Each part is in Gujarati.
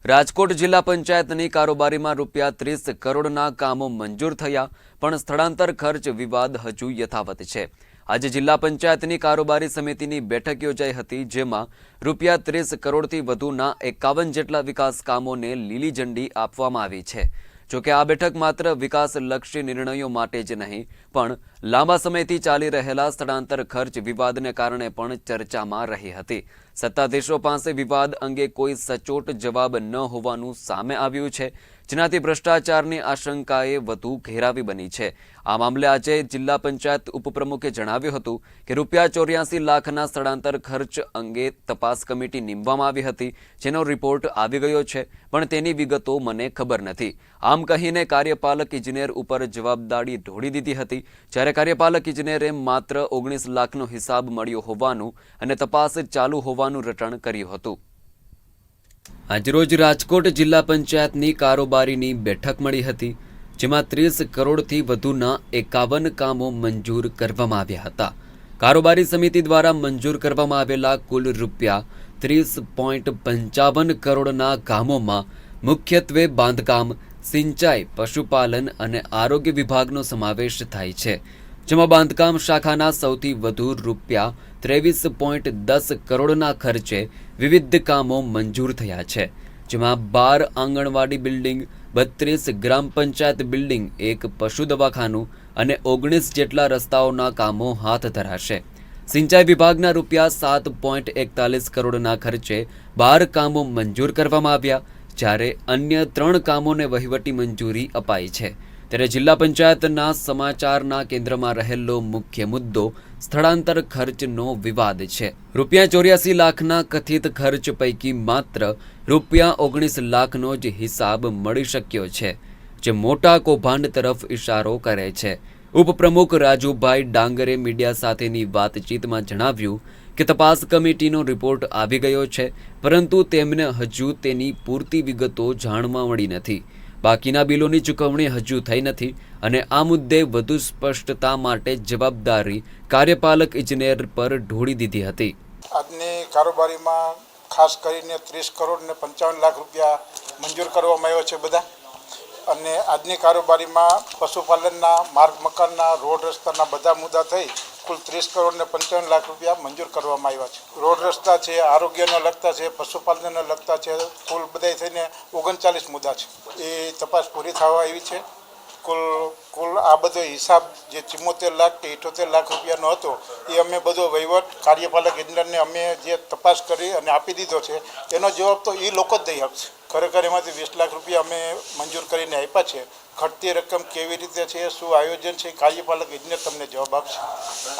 રાજકોટ જિલ્લા પંચાયતની કારોબારીમાં ₹30 કરોડના કામો મંજૂર થયા, પણ સ્થળાંતર ખર્ચ વિવાદ હજુ યથાવત છે। આજે જિલ્લા પંચાયતની કારોબારી સમિતિની બેઠક યોજાઈ હતી, જેમાં ₹30 કરોડથી વધુના 51 જેટલા વિકાસ કામોને લીલી ઝંડી આપવામાં આવી છે। જોકે આ બેઠક માત્ર વિકાસલક્ષી નિર્ણયો માટે જ નહીં, પણ લાંબા સમયથી ચાલી રહેલા સ્થળાંતર ખર્ચ વિવાદને કારણે પણ ચર્ચામાં રહી હતી। સત્તાધીશો પાસે વિવાદ અંગે કોઈ સચોટ જવાબ ન હોવાનું સામે આવ્યું છે, જેનાથી ભ્રષ્ટાચારની આશંકાએ વધુ ઘેરાવી બની છે। આ મામલે આજે જિલ્લા પંચાયત ઉપપ્રમુખે જણાવ્યું હતું કે ₹84 લાખના સ્થળાંતર ખર્ચ અંગે તપાસ કમિટી નીમવામાં આવી હતી, જેનો રિપોર્ટ આવી ગયો છે, પણ તેની વિગતો મને ખબર નથી। આમ કહીને કાર્યપાલક ઇજનેર ઉપર જવાબદારી ઢોળી દીધી હતી, જ્યારે કાર્યપાલક ઇજનેરે માત્ર 19 લાખનો હિસાબ મળ્યો હોવાનું અને તપાસ ચાલુ હોવાનું રટણ કર્યું હતું। આજરોજ રાજકોટ જિલ્લા પંચાયતની કારોબારીની બેઠક મળી હતી, જેમાં 30 કરોડથી વધુના 51 કામો મંજૂર કરવામાં આવ્યા હતા। કારોબારી સમિતિ દ્વારા મંજૂર કરવામાં આવેલા કુલ ₹30.55 કરોડના કામોમાં મુખ્યત્વે બાંધકામ, સિંચાઈ, પશુપાલન અને આરોગ્ય વિભાગનો સમાવેશ થાય છે, જેમાં બાંધકામ શાખાના સૌથી વધુ ₹23.10 કરોડના ખર્ચે વિવિધ કામો મંજૂર થયા છે, જેમાં 12 આંગણવાડી બિલ્ડિંગ, 32 ગ્રામ પંચાયત બિલ્ડિંગ, 1 પશુ દવાખાનું અને 19 જેટલા રસ્તાઓના કામો હાથ ધરાશે। સિંચાઈ વિભાગના ₹7.41 કરોડના ખર્ચે 12 કામો મંજૂર કરવામાં આવ્યા, જ્યારે અન્ય 3 કામોને વહીવટી મંજૂરી અપાઈ છે। ત્યારે જિલ્લા પંચાયતના સમાચારના કેન્દ્રમાં રહેલો મુખ્ય મુદ્દો સ્થળાંતર ખર્ચનો વિવાદ છે। ₹84 લાખના કથિત ખર્ચ પૈકી માત્ર ₹19 લાખનો જ હિસાબ મળી શક્યો છે, જે મોટા કૌભાંડ તરફ ઇશારો કરે છે। ઉપપ્રમુખ રાજુભાઈ ડાંગરે મીડિયા સાથેની વાતચીતમાં જણાવ્યું કે તપાસ કમિટીનો રિપોર્ટ આવી ગયો છે, પરંતુ તેમને હજુ તેની પૂરતી વિગતો જાણવા મળી નથી। બાકીના બિલોની ચૂકવણી હજુ થઈ નથી અને આ મુદ્દે વધુ સ્પષ્ટતા માટે જવાબદારી કાર્યપાલક ઇજનેર પર ઢોળી દીધી હતી। આજની કારોબારીમાં ખાસ કરીને 30 કરોડ ને 55 લાખ રૂપિયા મંજૂર કરવામાં આવ્યો છે બધા, અને આજની કારોબારીમાં પશુપાલનના, માર્ગ મકાનના, રોડ રસ્તાના બધા મુદ્દા થઈ કુલ 30 કરોડ ને 55 લાખ રૂપિયા મંજૂર કરવામાં આવ્યા છે। રોડ રસ્તા છે, આરોગ્યને લગતા છે, પશુપાલનને લગતા છે, કુલ બધા થઈને 39 મુદ્દા છે। એ તપાસ પૂરી થવા આવી છે। કુલ આ બધો હિસાબ જે 74 લાખ કે 78 લાખ રૂપિયાનો હતો, એ અમે બધો વહીવટ કાર્યપાલક ઇજનેરને અમે જે તપાસ કરી અને આપી દીધો છે, એનો જવાબ તો એ લોકો જ દઈ આપશે। ખરેખર એમાંથી 20 લાખ રૂપિયા અમે મંજૂર કરીને આપ્યા છે। ઘટતી રકમ કેવી રીતે છે, શું આયોજન છે, કાર્યપાલક ઇજનેર તમને જવાબ આપશે।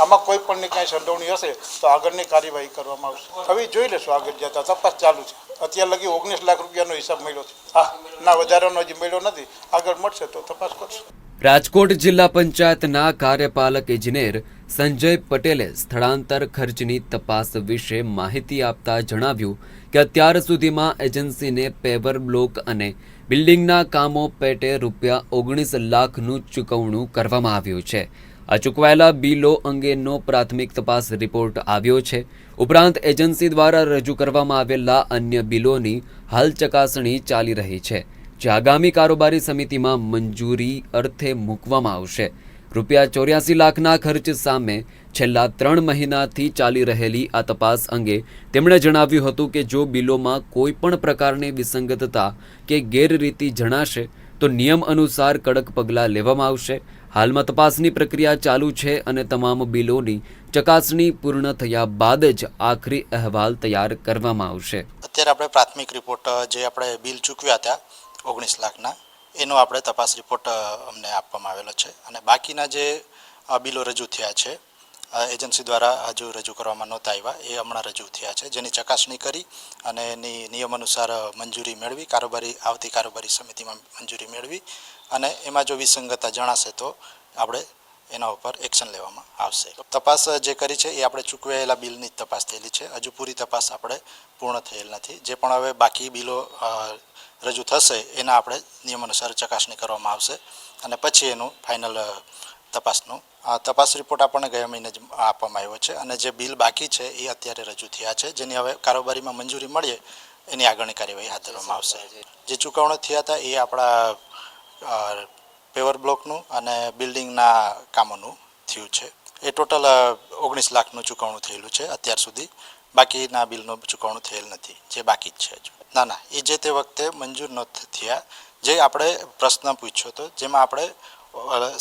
આમાં કોઈ પણની કાંઈ સંડોવણી હશે તો આગળની કાર્યવાહી કરવામાં આવશે। હવે જોઈ લેશું, આગળ જતા તપાસ ચાલુ છે। અત્યાર લગી 19 લાખ રૂપિયાનો હિસાબ મળ્યો છે। હા, ના વધારાનો હજી મળ્યો નથી, આગળ મળશે તો તપાસ કરશું। રાજકોટ જિલ્લા પંચાયતના કાર્યપાલક ઇજનેર સંજય પટેલે સ્થળાંતર ખર્ચની તપાસ વિશે માહિતી આપતા જણાવ્યું કે અત્યાર સુધીમાં એજન્સીને પેવર બ્લોક અને બિલ્ડિંગના કામો પેટે ₹19 લાખનું ચૂકવણું કરવામાં આવ્યું છે। આ ચૂકવાયેલા બિલો અંગેનો પ્રાથમિક તપાસ રિપોર્ટ આવ્યો છે। ઉપરાંત એજન્સી દ્વારા રજૂ કરવામાં આવેલા અન્ય બિલોની હાલ ચકાસણી ચાલી રહી છે, જે આગામી કારોબારી સમિતિમાં મંજૂરી અર્થે મૂકવામાં આવશે। ₹84 લાખના ખર્ચ સામે છેલ્લા 3 મહિનાથી ચાલી રહેલી આ તપાસ અંગે તેમણે જણાવ્યું હતું કે જો બિલોમાં કોઈ પણ પ્રકારની વિસંગતતા કે ગેરરીતિ જણાશે તો નિયમ અનુસાર કડક પગલાં લેવામાં આવશે। હાલમાં તપાસની પ્રક્રિયા ચાલુ છે અને તમામ બિલોની ચકાસણી પૂર્ણ થયા બાદ જ આખરી અહેવાલ તૈયાર કરવામાં આવશે। અત્યારે આપણે પ્રાથમિક રિપોર્ટ જે આપણે બિલ ચૂકવ્યા હતા 19 લાખના, એનો આપણે તપાસ રિપોર્ટ અમને આપવામાં આવેલો છે, અને બાકીના જે બિલો રજૂ થયા છે એજન્સી દ્વારા હજુ રજૂ કરવામાં નહોતા આવ્યા, એ હમણાં રજૂ થયા છે, જેની ચકાસણી કરી અને એની નિયમ અનુસાર મંજૂરી મેળવી આવતી કારોબારી સમિતિમાં મંજૂરી મેળવી, અને એમાં જો વિસંગતતા જણાશે તો આપણે એના ઉપર એક્શન લેવામાં આવશે। તપાસ જે કરી છે એ આપણે ચૂકવેલા બિલની જ તપાસ થયેલી છે, હજુ પૂરી તપાસ આપણે પૂર્ણ થયેલ નથી। જે પણ હવે બાકી બિલો રજૂ થશે એના આપણે નિયમ અનુસાર ચકાસણી કરવામાં આવશે, અને પછી એનું ફાઇનલ તપાસનું તપાસ રિપોર્ટ આપણને ગયા મહિને જ આપવામાં આવ્યો છે, અને જે બિલ બાકી છે એ અત્યારે રજૂ થયા છે, જેની હવે કારોબારીમાં મંજૂરી મળીએ એની આગળની કાર્યવાહી હાથ ધરવામાં આવશે. જે ચૂકવણો થયા હતા એ આપણા પેવર બ્લોકનું અને બિલ્ડિંગના કામોનું થયું છે. એ ટોટલ 19 લાખનું ચૂકવણું થયેલું છે અત્યાર સુધી. બાકીના બિલનું ચૂકવણું થયેલ નથી, જે બાકી જ છે હજુ. ના, એ જે તે વખતે મંજૂર ન થયા. જે આપણે પ્રશ્ન પૂછ્યો હતો જેમાં આપણે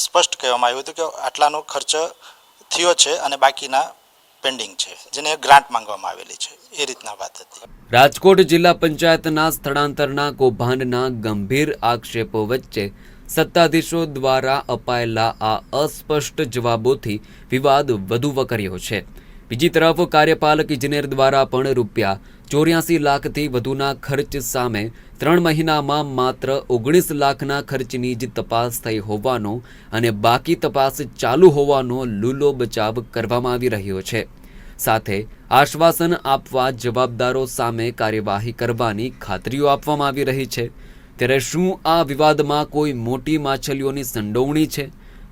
સ્પષ્ટ કહેવામાં આવ્યું હતું કે આટલાનો ખર્ચ થયો છે અને બાકીના પેન્ડિંગ છે, જેને ગ્રાન્ટ માંગવામાં આવેલી છે, એ રીતના વાત હતી. રાજકોટ જિલ્લા પંચાયતના સ્થળાંતરના કૌભાંડના ગંભીર આક્ષેપો વચ્ચે સત્તાધીશો દ્વારા અપાયેલા આ અસ્પષ્ટ જવાબોથી વિવાદ વધુ વકર્યો છે. બીજી તરફ કાર્યપાલક ઇજનેર દ્વારા પણ ₹84 લાખથી વધુના ખર્ચ સામે 3 મહિનામાં માત્ર 19 લાખના ખર્ચની જ તપાસ થઈ હોવાનો અને બાકી તપાસ ચાલુ હોવાનો લૂલો બચાવ કરવામાં આવી રહ્યો છે. સાથે આશ્વાસન આપવા જવાબદારો સામે કાર્યવાહી કરવાની ખાતરીઓ આપવામાં આવી રહી છે. ત્યારે શું આ વિવાદમાં કોઈ મોટી માછલીઓની સંડોવણી છે,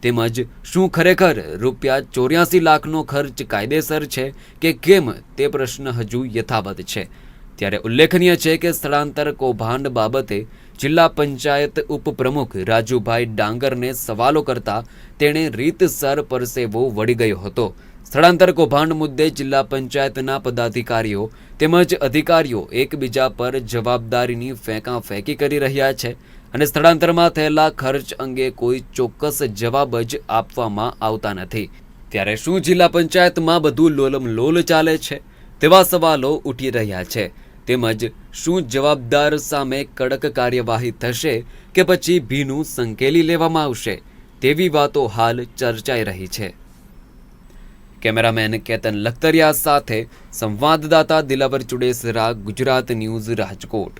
તેમજ શું ખરેખર ₹84 લાખનો ખર્ચ કાયદેસર છે કે કેમ તે પ્રશ્ન હજુ યથાવત છે. ત્યારે ઉલ્લેખનીય છે કે સ્થળાંતર કૌભાંડ બાબતે જિલ્લા પંચાયત ઉપપ્રમુખ રાજુભાઈ ડાંગરને સવાલો કરતા તેણે રીતસર પરસેવો વળી ગયો હતો. સ્થળાંતર કૌભાંડ મુદ્દે જિલ્લા પંચાયતના પદાધિકારીઓ તેમજ અધિકારીઓ એકબીજા પર જવાબદારીની ફેંકાફેંકી કરી રહ્યા છે અને સ્થળાંતરમાં થયેલા ખર્ચ અંગે કોઈ ચોક્કસ જવાબ જ આપવામાં આવતા નથી. ત્યારે શું જિલ્લા પંચાયતમાં બધું લોલમલોલ ચાલે છે તેવા સવાલો ઉઠી રહ્યા છે. તેમજ શું જવાબદાર સામે કડક કાર્યવાહી થશે કે પછી ભીનું સંકેલી લેવામાં આવશે તેવી વાતો હાલ ચર્ચાઈ રહી છે. કેમેરામેન કેતન લખતરિયા સાથે સંવાદદાતા દિલાવર ચુડેસરા, ગુજરાત ન્યૂઝ, રાજકોટ.